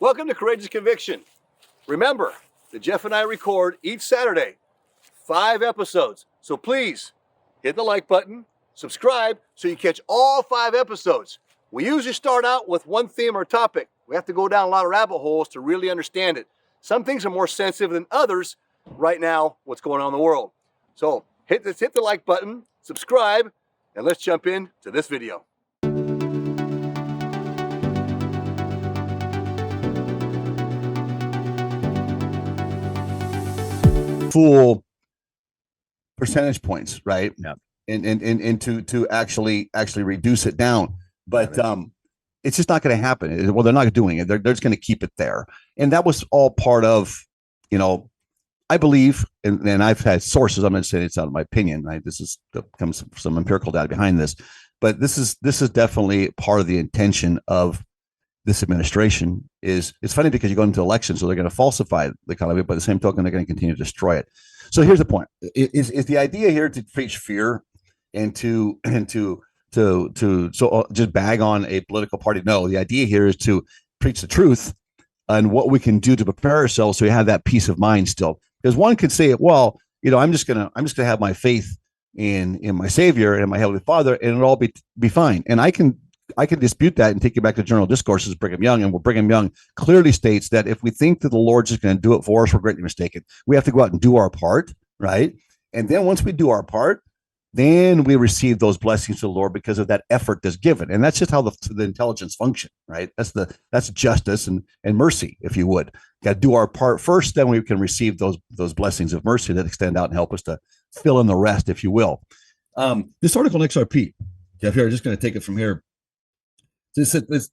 Welcome to Courageous Conviction. Remember that Jeff and I record each Saturday 5 episodes. So please hit the like button, subscribe so you catch all 5 episodes. We usually start out with one theme or topic. We have to go down a lot of rabbit holes to really understand it. Some things are more sensitive than others right now, what's going on in the world. So hit the like button, subscribe, and let's jump into this video. Full percentage points, right? Yeah. And to actually reduce it down. But it's just not going to happen. Well, they're not doing it. They're just going to keep it there. And that was all part of, I believe, and I've had sources, I'm going to say it's out of my opinion, right? This comes some empirical data behind this, but this is definitely part of the intention of this administration. It's funny because you go into elections, so they're going to falsify the economy, but at the same token, they're going to continue to destroy it. So here's the point: is the idea here to preach fear and to just bag on a political party? No, the idea here is to preach the truth and what we can do to prepare ourselves so we have that peace of mind still. Because one could say, well, I'm just gonna have my faith in my Savior and my Heavenly Father, and it'll all be fine. And I can dispute that and take you back to General Discourses of Brigham Young. And Brigham Young clearly states that if we think that the Lord's just going to do it for us, we're greatly mistaken. We have to go out and do our part, right? And then once we do our part, then we receive those blessings of the Lord because of that effort that's given. And that's just how the intelligence function, right? That's justice and mercy, if you would. Got to do our part first, then we can receive those blessings of mercy that extend out and help us to fill in the rest, if you will. This article on XRP, Jeff, here, I'm just going to take it from here. This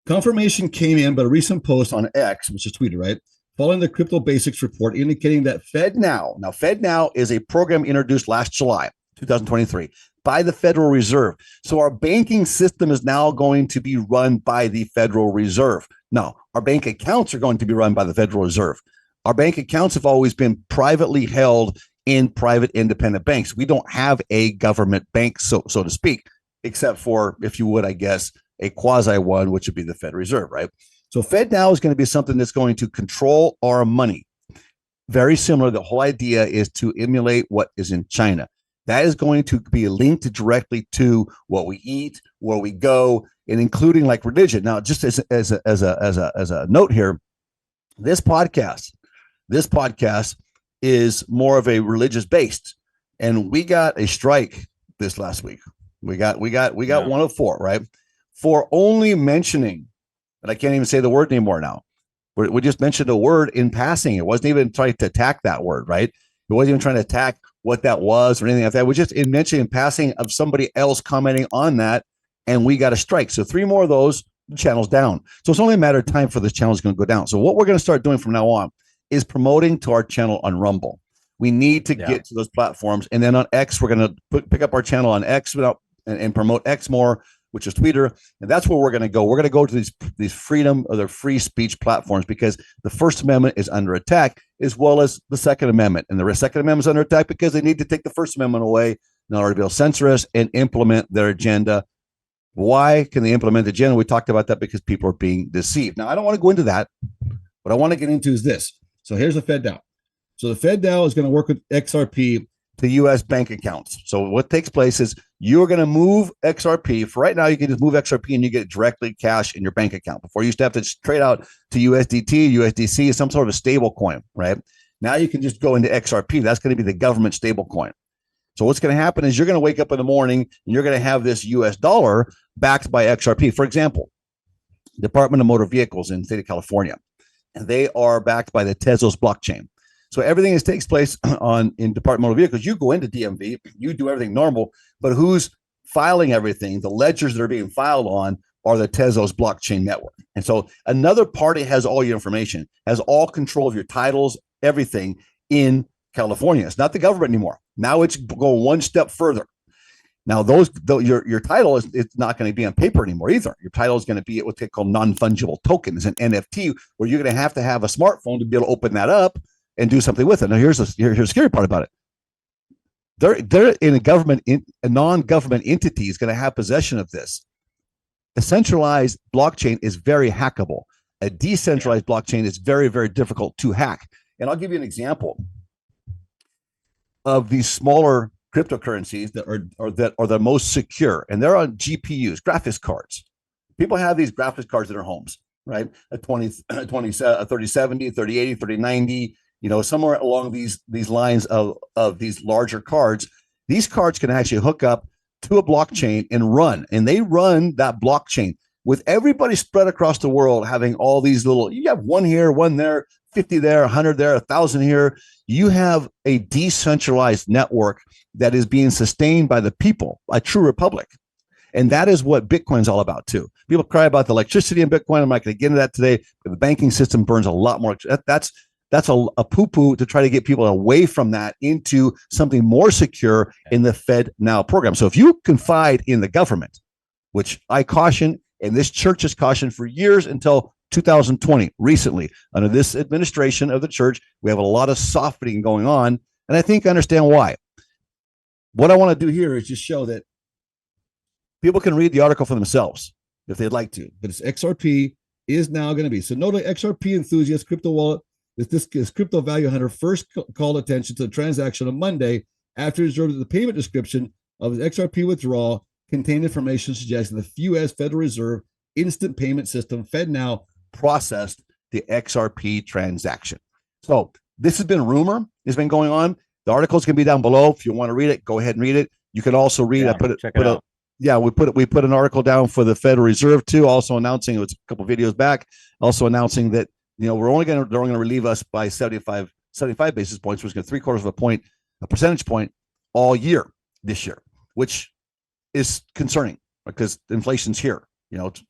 confirmation came in, but a recent post on X, which is Twitter, right? Following the Crypto Basics report indicating that FedNow is a program introduced last July, 2023, by the Federal Reserve. So our banking system is now going to be run by the Federal Reserve. Now, our bank accounts are going to be run by the Federal Reserve. Our bank accounts have always been privately held in private independent banks. We don't have a government bank, so to speak, except for, if you would, I guess, a quasi one, which would be the Federal Reserve, right? So FedNow is going to be something that's going to control our money. Very similar. The whole idea is to emulate what is in China. That is going to be linked directly to what we eat, where we go, and including like religion. Now, just as a note here, this podcast is more of a religious based, and we got a strike this last week. We got 104, right? For only mentioning, and I can't even say the word anymore now. We just mentioned a word in passing. It wasn't even trying to attack that word, right? It wasn't even trying to attack what that was or anything like that. It was just in mentioning in passing of somebody else commenting on that, and we got a strike. So 3 more of those, the channel's down. So it's only a matter of time for this channel is going to go down. So what we're going to start doing from now on is promoting to our channel on Rumble. We need to get to those platforms. And then on X, we're going to pick up our channel on X and promote X more, which is Twitter. And that's where we're going to go. We're going to go to these freedom or the free speech platforms because the First Amendment is under attack, as well as the Second Amendment. And the Second Amendment is under attack because they need to take the First Amendment away in order to be able to censor us and implement their agenda. Why can they implement the agenda? We talked about that because people are being deceived. Now, I don't want to go into that. What I want to get into is this. So here's the FedNow. So the FedNow is going to work with XRP to U.S. bank accounts. So what takes place is you're going to move XRP. For right now, you can just move XRP and you get directly cash in your bank account. Before you used to have to trade out to USDT, USDC, some sort of a stable coin, right? Now you can just go into XRP. That's going to be the government stable coin. So what's going to happen is you're going to wake up in the morning and you're going to have this US dollar backed by XRP. For example, Department of Motor Vehicles in the state of California, and they are backed by the Tezos blockchain. So everything that takes place in Department of Motor Vehicles, you go into DMV, you do everything normal, but who's filing everything? The ledgers that are being filed on are the Tezos blockchain network. And so another party has all your information, has all control of your titles, everything in California. It's not the government anymore. Now it's going one step further. Now your title it's not going to be on paper anymore either. Your title is going to be what they call non-fungible tokens, an NFT, where you're going to have a smartphone to be able to open that up and do something with it. Now, here's the scary part about it. They're in a non-government entity is going to have possession of this. A centralized blockchain is very hackable. A decentralized blockchain is very, very difficult to hack. And I'll give you an example of these smaller cryptocurrencies that are the most secure, and they're on GPUs, graphics cards. People have these graphics cards in their homes, right? A 3070, 3080, 3090, somewhere along these lines of these larger cards. These cards can actually hook up to a blockchain and run, and they run that blockchain with everybody spread across the world having all these little, you have one here, one there, 50 there, 100 there, 1,000 here. You have a decentralized network that is being sustained by the people, a true republic. And that is what Bitcoin's all about too. People cry about the electricity in Bitcoin. I'm not going to get into that today, but the banking system burns a lot more. That's a poo-poo to try to get people away from that into something more secure in the Fed Now program. So if you confide in the government, which I caution, and this church has cautioned for years until 2020, recently, under this administration of the church, we have a lot of softening going on. And I think I understand why. What I want to do here is just show that people can read the article for themselves if they'd like to. But it's XRP is now going to be. So note XRP enthusiast crypto wallet. This crypto value hunter first called attention to the transaction on Monday after he observed that the payment description of his XRP withdrawal contained information suggesting the U.S. Federal Reserve instant payment system FedNow processed the XRP transaction. So this has been a rumor. It's been going on. The article is going to be down below. If you want to read it, go ahead and read it. You can also read. Check it out. We put an article down for the Federal Reserve too. Also announcing, it was a couple of videos back. Also announcing that they're only going to relieve us by 75 basis points, which is going to a percentage point all year this year, which is concerning because inflation's here.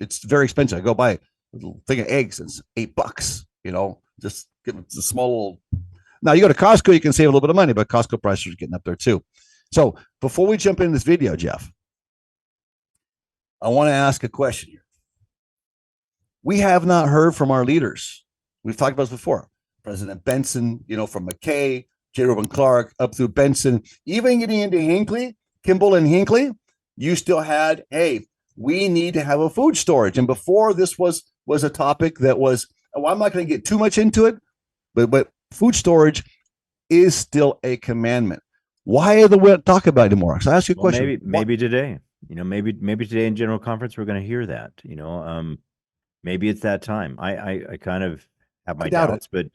It's very expensive. I go buy a little thing of eggs, it's $8. Just give it a small little. Now you go to Costco, you can save a little bit of money, but Costco prices are getting up there too. So before we jump into this video, Jeff, I want to ask a question here. We have not heard from our leaders. We've talked about this before. President Benson, from McKay, J. Reuben Clark, up through Benson, even getting into Hinckley, Kimball and Hinckley, you still had, hey, we need to have a food storage. And before this was a topic that was, I'm not going to get too much into it, but food storage is still a commandment. Why are we talk about it anymore? So I ask you a question. Maybe today, maybe today in General Conference, we're going to hear that, maybe it's that time. I kind of have my doubts, but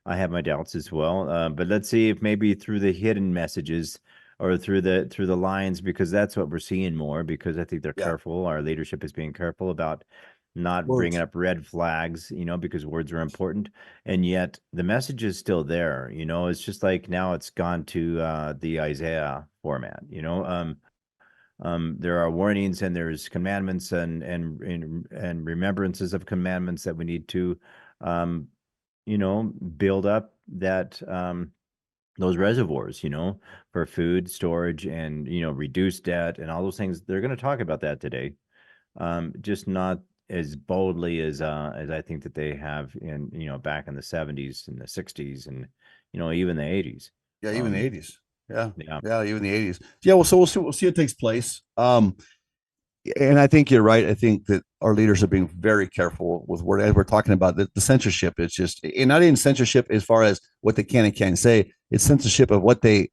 I have my doubts as well. But let's see if maybe through the hidden messages or through the lines, because that's what we're seeing more, because I think they're careful. Our leadership is being careful about not bringing up red flags, because words are important. And yet the message is still there. It's just like now it's gone to the Isaiah format, there are warnings and there's commandments and remembrances of commandments that we need to, build up that, those reservoirs, for food storage and, reduce debt and all those things. They're going to talk about that today. Just not as boldly as I think that they have in, back in the 70s and the 60s and, even the 80s. Yeah, even the 80s. Yeah, even the 80s. Yeah, well, so we'll see what takes place. And I think you're right. I think that our leaders are being very careful with as we're talking about the censorship. It's just, and not even censorship as far as what they can and can't say. It's censorship of what they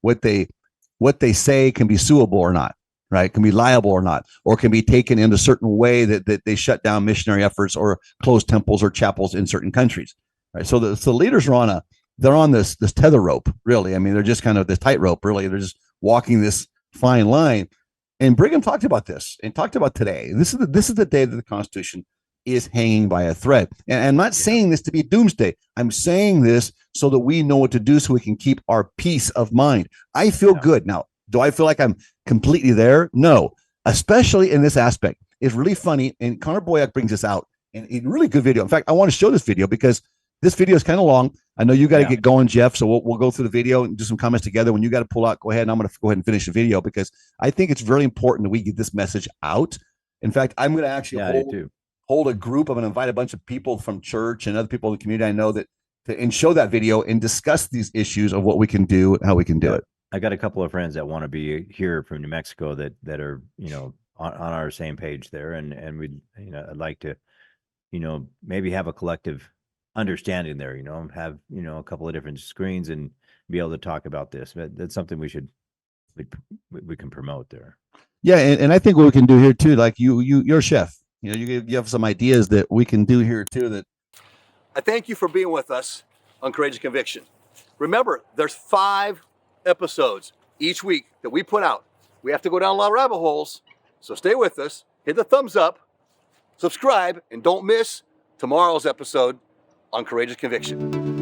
say can be suable or not, right? Can be liable or not, or can be taken in a certain way that they shut down missionary efforts or close temples or chapels in certain countries, right? So the leaders are they're on this tether rope, really. I mean, they're just kind of this tightrope, really. They're just walking this fine line. And Brigham talked about this and talked about today. This is the day that the Constitution is hanging by a thread. And I'm not saying this to be doomsday. I'm saying this so that we know what to do so we can keep our peace of mind. I feel good. Now, do I feel like I'm completely there? No, especially in this aspect. It's really funny. And Connor Boyack brings this out in a really good video. In fact, I want to show this video because this video is kind of long. I know you got to get going, Jeff. So we'll go through the video and do some comments together. When you got to pull out, go ahead. And I'm going to go ahead and finish the video because I think it's really important that we get this message out. In fact, I'm going to actually hold a group. I'm going to invite a bunch of people from church and other people in the community I know and show that video and discuss these issues of what we can do and how we can do it. I got a couple of friends that want to be here from New Mexico that are, on our same page there, and we'd, you know, I'd like to, you know, maybe have a collective understanding there, you know, have, you know, a couple of different screens and be able to talk about this. But that's something we can promote there. Yeah, and I think what we can do here too, like you're a chef. You know, you have some ideas that we can do here too. That I thank you for being with us on Courageous Conviction. Remember, there's 5 episodes each week that we put out. We have to go down a lot of rabbit holes, so stay with us. Hit the thumbs up, subscribe, and don't miss tomorrow's episode on Courageous Conviction.